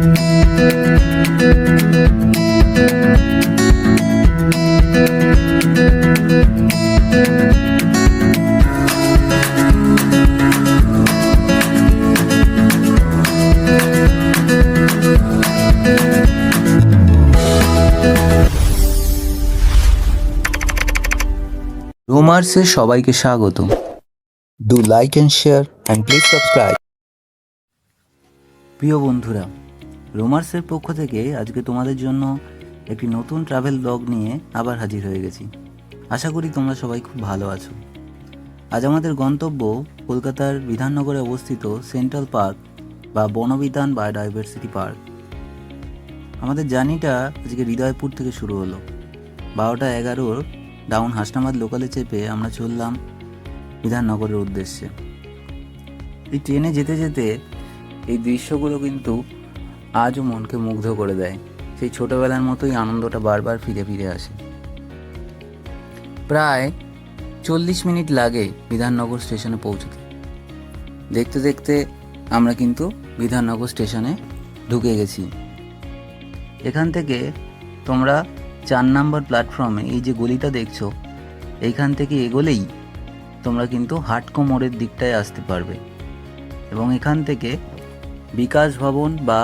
রোমার্সে সবাইকে স্বাগত। Do like and share and please subscribe. প্রিয় বন্ধুরা, রোমার্সের পক্ষ থেকে আজকে তোমাদের জন্য একটি নতুন ট্রাভেল ব্লগ নিয়ে আবার হাজির হয়ে গেছি। আশা করি তোমরা সবাই খুব ভালো আছো। আজ আমাদের গন্তব্য কলকাতার বিধাননগরে অবস্থিত সেন্ট্রাল পার্ক বা বনবিধান বায়োডাইভার্সিটি পার্ক। আমাদের জার্নিটা আজকে হৃদয়পুর থেকে শুরু হলো। 12:11 ডাউন হাসনাবাদ লোকালে চেপে আমরা চললাম বিধাননগরের উদ্দেশ্যে। এই ট্রেনে যেতে যেতে এই দৃশ্যগুলো কিন্তু আজও মনকে মুগ্ধ করে দেয়। সেই ছোটোবেলার মতোই আনন্দটা বারবার ফিরে ফিরে আসে। প্রায় 40 মিনিট লাগে বিধাননগর স্টেশনে পৌঁছতে। দেখতে দেখতে আমরা কিন্তু বিধাননগর স্টেশনে ঢুকে গেছি। এখান থেকে তোমরা 4 নম্বর প্ল্যাটফর্মে এই যে গলিটা দেখছো, এইখান থেকে এগোলেই তোমরা কিন্তু হাটকো মোড়ের দিকটায় আসতে পারবে এবং এখান থেকে বিকাশ ভবন বা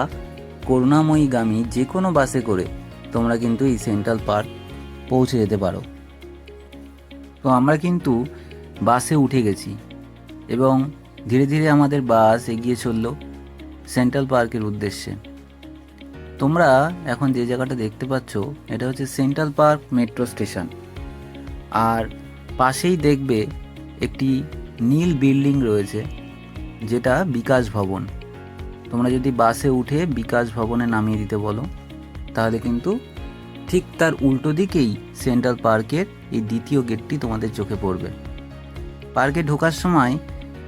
করুণাময়ীগামী যে কোনো বাসে করে তোমরা কিন্তু এই সেন্ট্রাল পার্ক পৌঁছে যেতে পারো। তো আমরা কিন্তু বাসে উঠে গেছি এবং ধীরে ধীরে আমাদের বাস এগিয়ে চলল সেন্ট্রাল পার্কের উদ্দেশ্যে। তোমরা এখন যে জায়গাটা দেখতে পাচ্ছ এটা হচ্ছে সেন্ট্রাল পার্ক মেট্রো স্টেশন, আর পাশেই দেখবে একটি নীল বিল্ডিং রয়েছে যেটা বিকাশ ভবন। তোমরা যদি বাসে উঠে বিকাশ ভবনে নামিয়ে দিতে বলো তাহলে কিন্তু ঠিক তার উল্টো দিকেই সেন্ট্রাল পার্কের এই দ্বিতীয় গেটটি তোমাদের চোখে পড়বে। পার্কে ঢোকার সময়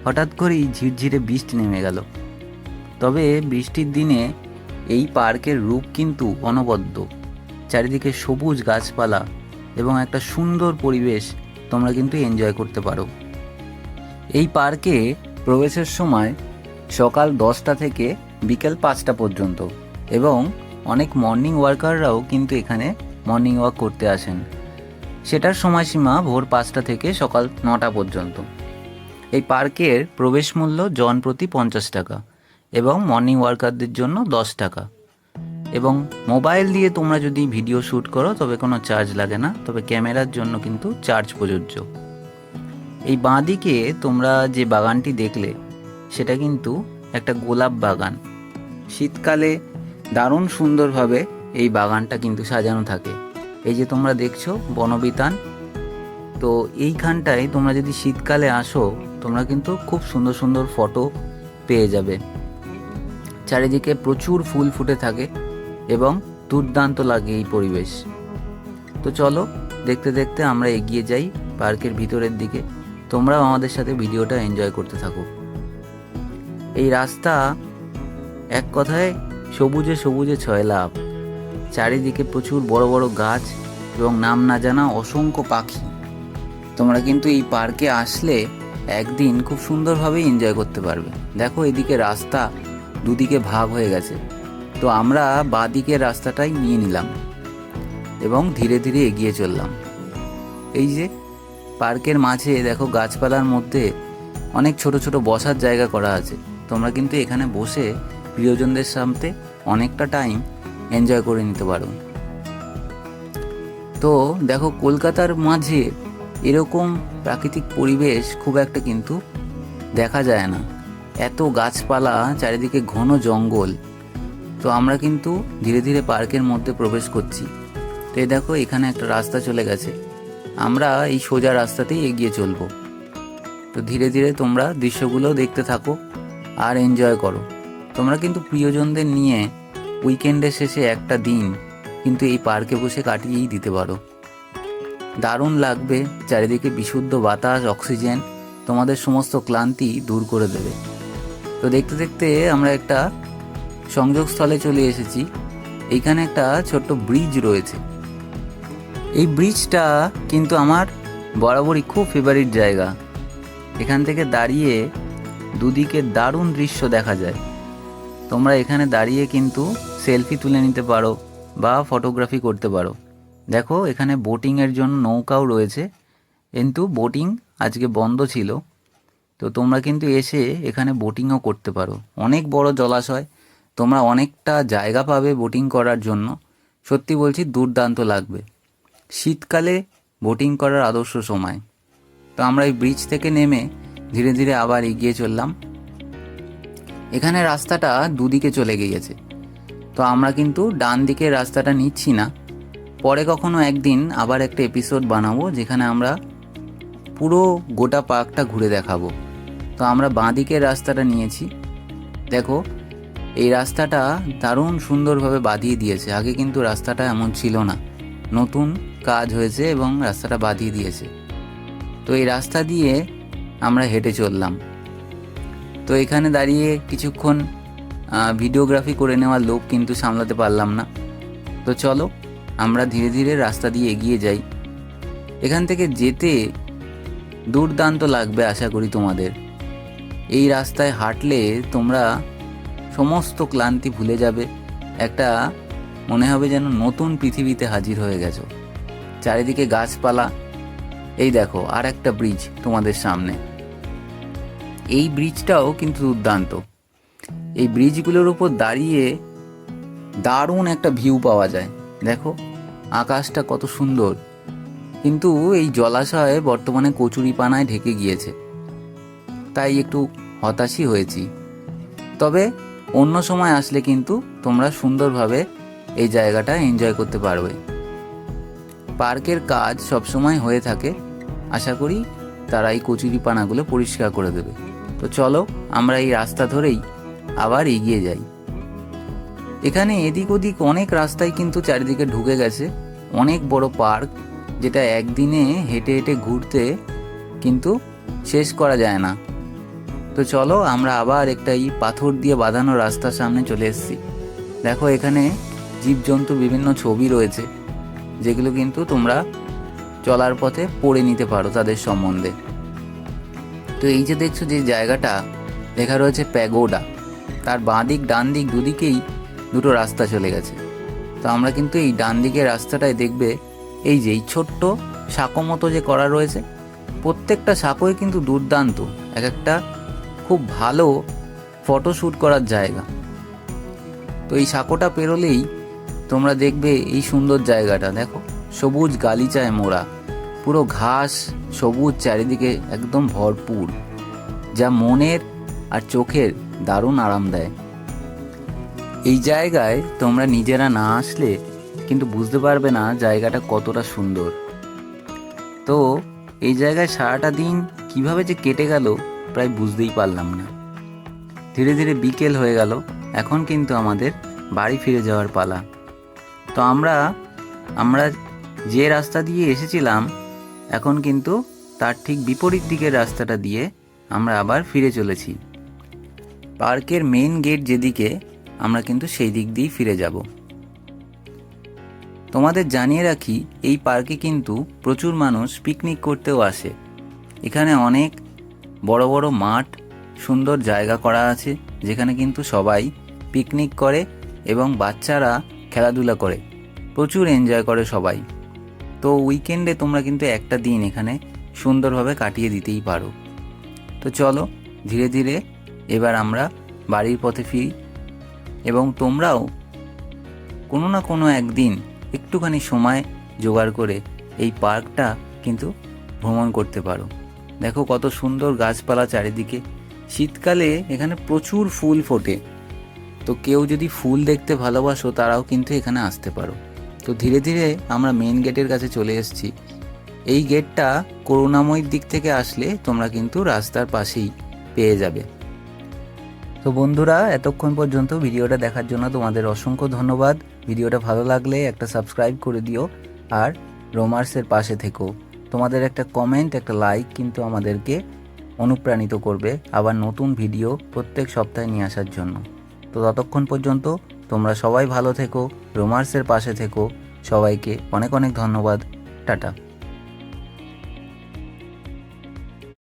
হঠাৎ করেই ঝিরঝিরে বৃষ্টি নেমে গেল। তবে বৃষ্টির দিনে এই পার্কের রূপ কিন্তু অনবদ্য। চারিদিকে সবুজ গাছপালা এবং একটা সুন্দর পরিবেশ তোমরা কিন্তু এনজয় করতে পারো। এই পার্কে প্রবেশের সময় সকাল 10টা থেকে বিকেল 5টা পর্যন্ত এবং অনেক মর্নিং ওয়ার্কাররাও কিন্তু এখানে মর্নিং ওয়াক করতে আসেন। সেটার সময়সীমা ভোর 5টা থেকে সকাল 9টা পর্যন্ত। এই পার্কের প্রবেশ মূল্য জন প্রতি 50 টাকা এবং মর্নিং ওয়ার্কারদের জন্য 10 টাকা। এবং মোবাইল দিয়ে তোমরা যদি ভিডিও শ্যুট করো তবে কোনো চার্জ লাগে না, তবে ক্যামেরার জন্য কিন্তু চার্জ প্রযোজ্য। এই বাঁদিকে তোমরা যে বাগানটি দেখলে সেটা কিন্তু একটা গোলাপ বাগান। শীতকালে দারুণ সুন্দরভাবে এই বাগানটা কিন্তু সাজানো থাকে। এই যে তোমরা দেখছো বনবিতান, তো এইখানটায় তোমরা যদি শীতকালে আসো তোমরা কিন্তু খুব সুন্দর সুন্দর ফটো পেয়ে যাবে। চারিদিকে প্রচুর ফুল ফুটে থাকে এবং দুর্দান্ত লাগে এই পরিবেশ। তো চলো দেখতে দেখতে আমরা এগিয়ে যাই পার্কের ভিতরের দিকে। তোমরাও আমাদের সাথে ভিডিওটা এনজয় করতে থাকো। এই রাস্তা এক কথায় সবুজে সবুজে ছয়লাভ। চারিদিকে প্রচুর বড় বড় গাছ এবং নাম না জানা অসংখ্য পাখি। তোমরা কিন্তু এই পার্কে আসলে একদিন খুব সুন্দরভাবে এনজয় করতে পারবে। দেখো এদিকে রাস্তা দুদিকে ভাগ হয়ে গেছে, তো আমরা বাঁ দিকের রাস্তাটাই নিয়ে নিলাম এবং ধীরে ধীরে এগিয়ে চললাম। এই যে পার্কের মাঝে দেখো গাছপালার মধ্যে অনেক ছোট ছোট বসার জায়গা করা আছে। তোমরা কিন্তু এখানে বসে প্রিয়জনদের সাথে অনেকটা টাইম এনজয় করে নিতে পারো। তো দেখো কলকাতার মাঝে এরকম প্রাকৃতিক পরিবেশ খুব একটা কিন্তু দেখা যায় না। এত গাছপালা, চারিদিকে ঘন জঙ্গল। তো আমরা কিন্তু ধীরে ধীরে পার্কের মধ্যে প্রবেশ করছি। তো এই দেখো এখানে একটা রাস্তা চলে গেছে, আমরা এই সোজা রাস্তাতেই এগিয়ে চলবো। তো ধীরে ধীরে তোমরা দৃশ্যগুলো দেখতে থাকো আর এনজয় করো। তোমরা কিন্তু প্রিয়জনদের নিয়ে উইকেন্ডের শেষে একটা দিন কিন্তু এই পার্কে বসে কাটিয়েই দিতে পারো। দারুণ লাগবে, চারিদিকে বিশুদ্ধ বাতাস, অক্সিজেন তোমাদের সমস্ত ক্লান্তি দূর করে দেবে। তো দেখতে দেখতে আমরা একটা সংযোগস্থলে চলে এসেছি। এইখানে একটা ছোট্ট ব্রিজ রয়েছে। এই ব্রিজটা কিন্তু আমার বরাবরই খুব ফেভারিট জায়গা। এখান থেকে দাঁড়িয়ে দুদিকে দারুণ দৃশ্য দেখা যায়। তোমরা এখানে দাঁড়িয়ে কিন্তু সেলফি তুলে নিতে পারো বা ফটোগ্রাফি করতে পারো। দেখো এখানে বোটিংয়ের জন্য নৌকাও রয়েছে, কিন্তু বোটিং আজকে বন্ধ ছিল। তো তোমরা কিন্তু এসে এখানে বোটিংও করতে পারো। অনেক বড় জলাশয়, তোমরা অনেকটা জায়গা পাবে বোটিং করার জন্য। সত্যি বলছি দুর্দান্ত লাগবে। শীতকালে বোটিং করার আদর্শ সময়। তো আমরা এই ব্রিজ থেকে নেমে ধীরে ধীরে আবার এগিয়ে চললাম। এখানে রাস্তাটা দুদিকে চলে গিয়েছে, তো আমরা কিন্তু ডান দিকের রাস্তাটা নিচ্ছি না। পরে কখনো একদিন আবার একটা এপিসোড বানাবো যেখানে আমরা পুরো গোটা পার্কটা ঘুরে দেখাবো। তো আমরা বাঁ দিকের রাস্তাটা নিয়েছি। দেখো এই রাস্তাটা দারুণ সুন্দরভাবে বাঁধিয়ে দিয়েছে। আগে কিন্তু রাস্তাটা এমন ছিল না, নতুন কাজ হয়েছে এবং রাস্তাটা বাঁধিয়ে দিয়েছে। তো এই রাস্তা দিয়ে আমরা হেঁটে চললাম। তো এখানে দাঁড়িয়ে কিছুক্ষণ ভিডিওগ্রাফি করে নেওয়ার লোভ কিন্তু সামলাতে পারলাম না। তো চলো আমরা ধীরে ধীরে রাস্তা দিয়ে এগিয়ে যাই। এখান থেকে যেতে দুর্দান্ত লাগবে আশা করি তোমাদের। এই রাস্তায় হাঁটলে তোমরা সমস্ত ক্লান্তি ভুলে যাবে। একটা মনে হবে যেন নতুন পৃথিবীতে হাজির হয়ে গেছো। চারিদিকে গাছপালা। এই দেখো আর একটা ব্রিজ তোমাদের সামনে। এই ব্রিজটাও কিন্তু দুর্দান্ত। এই ব্রিজগুলোর উপর দাঁড়িয়ে দারুণ একটা ভিউ পাওয়া যায়। দেখো আকাশটা কত সুন্দর, কিন্তু এই জলাশয়ে বর্তমানে কচুরিপানায় ঢেকে গিয়েছে, তাই একটু হতাশই হয়েছি। তবে অন্য সময় আসলে কিন্তু তোমরা সুন্দরভাবে এই জায়গাটা এনজয় করতে পারবে। পার্কের কাজ সবসময় হয়ে থাকে, আশা করি তারা এই কচুরিপানাগুলো পরিষ্কার করে দেবে। তো চলো আমরা এই রাস্তা ধরেই আবার এগিয়ে যাই। এখানে এদিক ওদিক অনেক রাস্তায় কিন্তু চারিদিকে ঢুকে গেছে। অনেক বড় পার্ক, যেটা একদিনে হেঁটে হেঁটে ঘুরতে কিন্তু শেষ করা যায় না। তো চলো আমরা আবার একটা এই পাথর দিয়ে বাঁধানো রাস্তার সামনে চলে এসেছি। দেখো এখানে জীবজন্তুর বিভিন্ন ছবি রয়েছে, যেগুলো কিন্তু তোমরা চলার পথে পড়ে নিতে পারো তাদের সম্বন্ধে। তো এই যে দেখছো যে জায়গাটা লেখা রয়েছে প্যাগোডা, তার বাঁ দিক ডান দিক দুদিকেই দুটো রাস্তা চলে গেছে। তো আমরা কিন্তু এই ডান দিকের রাস্তাটায় দেখবে এই যে এই ছোট্ট সাঁকো মতো যে করা রয়েছে, প্রত্যেকটা সাঁকোই কিন্তু দুর্দান্ত, এক একটা খুব ভালো ফটোশ্যুট করার জায়গা। তো এই সাঁকোটা পেরোলেই তোমরা দেখবে এই সুন্দর জায়গাটা। দেখো সবুজ গালিচায় মোড়া, পুরো ঘাস সবুজ চারিদিকে একদম ভরপুর, যা মনের আর চোখের দারুণ আরাম দেয়। এই জায়গায় তোমরা নিজেরা না আসলে কিন্তু বুঝতে পারবে না জায়গাটা কতটা সুন্দর। তো এই জায়গায় সারাটা দিন কিভাবে যে কেটে গেল প্রায় বুঝতেই পারলাম না। ধীরে ধীরে বিকেল হয়ে গেল, এখন কিন্তু আমাদের বাড়ি ফিরে যাওয়ার পালা। তো আমরা যে রাস্তা দিয়ে এসেছিলাম এখন কিন্তু তার ঠিক বিপরীত দিকের রাস্তাটা দিয়ে আমরা আবার ফিরে চলেছি। পার্কের মেইন গেট যেদিকে, আমরা কিন্তু সেই দিক দিয়েই ফিরে যাব। তোমাদের জানিয়ে রাখি এই পার্কে কিন্তু প্রচুর মানুষ পিকনিক করতেও আসে। এখানে অনেক বড় বড় মাঠ, সুন্দর জায়গা করা আছে, যেখানে কিন্তু সবাই পিকনিক করে এবং বাচ্চারা খেলাধুলা করে, প্রচুর এনজয় করে সবাই। তো উইকেন্ডে তোমরা কিন্তু একটা দিন এখানে সুন্দরভাবে কাটিয়ে দিতেই পারো। তো চলো ধীরে ধীরে এবার আমরা বাড়ির পথে ফিরি, এবং তোমরাও কোনো না কোনো একদিন একটুখানি সময় জোগাড় করে এই পার্কটা কিন্তু ভ্রমণ করতে পারো। দেখো কত সুন্দর গাছপালা চারিদিকে। শীতকালে এখানে প্রচুর ফুল ফোটে, তো কেউ যদি ফুল দেখতে ভালোবাসো তারাও কিন্তু এখানে আসতে পারো। তো ধীরে ধীরে আমরা মেন গেটের কাছে চলে এসেছি। এই গেটটা করুণাময়ীর দিক থেকে আসলে তোমরা কিন্তু রাস্তার পাশেই পেয়ে যাবে। তো বন্ধুরা, এতক্ষণ পর্যন্ত ভিডিওটা দেখার জন্য তোমাদের অসংখ্য ধন্যবাদ। ভিডিওটা ভালো লাগলে একটা সাবস্ক্রাইব করে দিও, আর রোমার্সের পাশে থেকো। তোমাদের একটা কমেন্ট, একটা লাইক কিন্তু আমাদেরকে অনুপ্রাণিত করবে আবার নতুন ভিডিও প্রত্যেক সপ্তাহে নিয়ে আসার জন্য। তো ততক্ষণ পর্যন্ত তোমরা সবাই ভালো থেকো, রোমার্সের পাশে থেকো। সবাইকে অনেক অনেক ধন্যবাদ। টাটা।